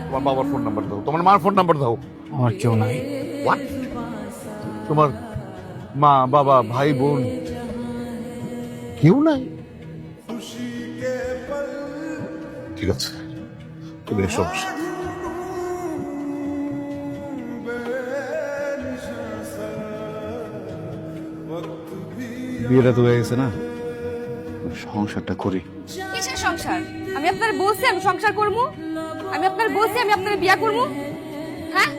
তোমার বাবার phone number দাও, তোমার মার ফোন নাম্বার দাও। আমার কেউ নাই। হোয়াট? তোমার মা বাবা ভাই বোন কেউ নাই? ঠিক আছে, তুমি এসো আমার সাথে। বিয়েটা তো হয়ে গেছে না, সংসারটা করি। কিসের সংসার? আমি আপনার বলছি আমি সংসার করবো, আমি আপনার বলছি আমি আপনার বিয়া করবো। হ্যাঁ,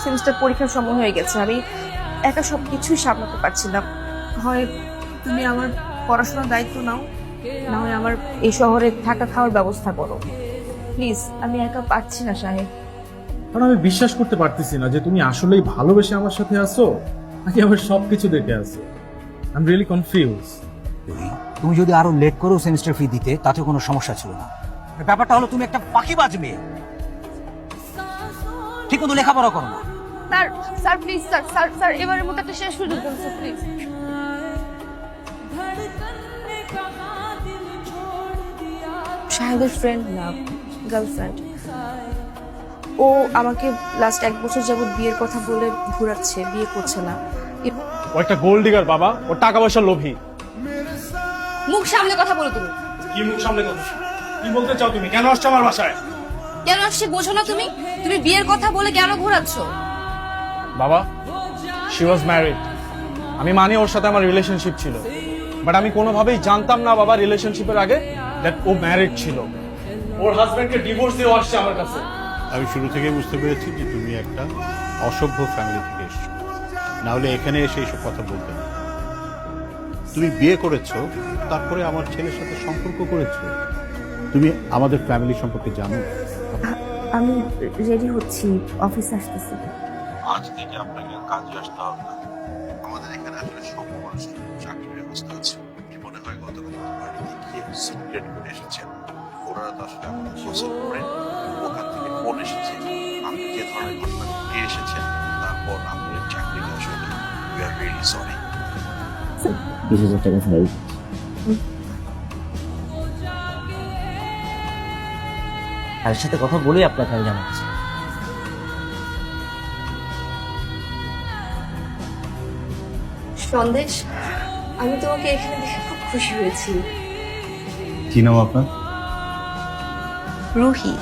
সেমিস্টার পরীক্ষার সময় হয়ে গেছে, আমি একা সবকিছুই সামলাতে পারছিলাম। হয় তুমি আমার পড়াশোনার দায়িত্ব নাও, না হয় আমার এই শহরে থাকা খাওয়ার ব্যবস্থা করো প্লিজ। আমি একা পারছি না সাহেব। কারণ আমি বিশ্বাস করতে পারতেছি না যে তুমি আসলেই ভালোবেসে আমার সাথে আছো নাকি আমার সবকিছু দেখে আছো। I am really confuse. তুমি যদি আরো লেট করো সেমিস্টার ফি দিতে তাতে কোনো সমস্যা ছিল না। ব্যাপারটা হলো তুমি একটা ফাঁকিবাজ মেয়ে, ঠিক মতো লেখাপড়া করো না। Sir sir please sir sir sir এবারের মতো একটা শেষ সুযোগ দিন স্যার প্লিজ। শাহেদের ফ্রেন্ড না, গার্লফ্রেন্ড। ও আমাকে লাস্ট 1 বছর যাবত বিয়ের কথা বলে ঘোরাচ্ছে, বিয়ে করছে না। ও একটা গোল্ড ডিগার বাবা, ও টাকা পয়সার লোভী। মুখ সামনে কথা বলো তুমি। কি মুখ সামনে কথা? কি বলতে চাও তুমি? কেন আসছো আমার বাসায়? কেন আসছে বোঝো না তুমি? তুমি বিয়ের কথা বলে কেন ঘোরাচ্ছ? বাবা, শি ওয়াজ ম্যারিড। আমি মানি ওর সাথে আমার রিলেশনশিপ ছিল, বাট আমি কোনোভাবেই জানতাম না বাবা রিলেশনশিপের আগে দ্যাট ও ম্যারিড ছিল। ওর হাজবেন্ডকে ডিভোর্স দিয়ে আসছে আমার কাছে। আমি শুরু থেকে বুঝতে পেরেছি যে তুমি একটা অসভ্য ফ্যামিলি থেকে এসছো, না হলে এখানে এসে এইসব কথা বলতে না। তুমি বিয়ে করেছো, তারপরে আমার ছেলের সাথে সম্পর্ক করেছো। তুমি আমাদের ফ্যামিলি সম্পর্কে জানো? আমি রেডি হচ্ছি, অফিস আসতেছি। আজ থেকে আপনাকে কাজে আসতে হবে না। আমাদের এখানে আসলে সব মানুষের চাকরির ব্যবস্থা আছে। কি মনে হয় গতকাল বাড়িতে গিয়ে সিক্রেট করে এসেছেন? ওরা তো আসলে আমাদের ক্লোজ ফ্রেন্ড। ওখান থেকে ফোন এসেছে, আপনি যে ধরনের ঘটনা ঘটিয়ে এসেছেন, তারপর আপনার চাকরিটা আসলে উই আর রিয়েলি সরি। 20,000 টাকা ফাইল। তার সাথে কথা বলেই আপনাকে আমি জানাচ্ছি। সন্দেশ, আমি তোমাকে এখানে দেখে খুব খুশি হয়েছি। কি নাম আপনার? রুহি।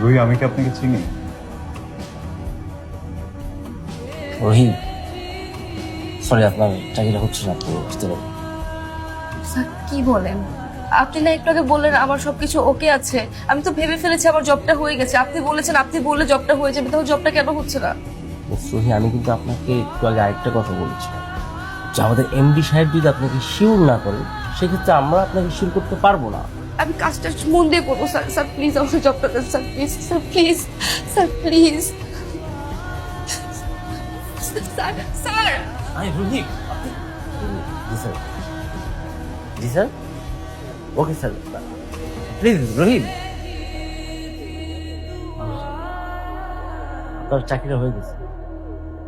রুহি, আমি কি আপনাকে চিনি? রহিম, সরি আপনার চাকরিটা হচ্ছে না, আপনি বুঝতে পারবেন। স্যার কি বলেন? আপনি না একটু আগে বললেন আমার সবকিছু ওকে আছে, আমি তো ভেবে ফেলেছি আমার জবটা হয়ে গেছে। আপনি বলেছেন আপনি বললে জবটা হয়ে যাবে, তাহলে জবটা কেন হচ্ছে না? রহি, আমি কিন্তু আপনাকে একটু আগে আরেকটা কথা বলেছি যে আমাদের এমডি সাহেব যদি আপনাকে শিওর না করে সেক্ষেত্রে আমরা আপনাকে শিওর করতে পারবো না। আমি কাজটা মন দিয়ে করবো স্যার। স্যার প্লিজ আমাকে জবটা দেন sir, please sir, please sir, please sir. Sir আরে রোহিত, জি স্যার, জি sir, okay sir, please Rohit, আপনার চাকরিটা হয়ে গেছে।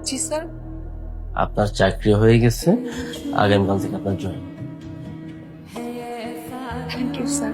জি স্যার। আপনার চাকরি হয়ে গেছে, আগামীকাল থেকে আপনার জয়েন। Thank you sir.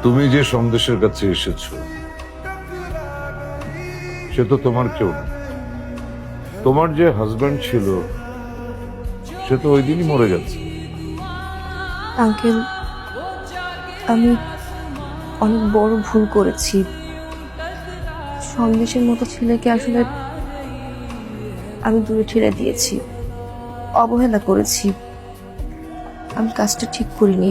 তুমি যে সন্দেশের কাছে এসেছো সে তো তোমার কেউ না। তোমার যে হাজবেন্ড ছিল সে তো ওই দিনই মরে গেছে। আঙ্কেল, আমি অনেক বড় ভুল করেছি। সন্দেশের মতো ছেলেকে আসলে আমি দূরে ঠেলে দিয়েছি, অবহেলা করেছি। আমি কাজটা ঠিক করিনি।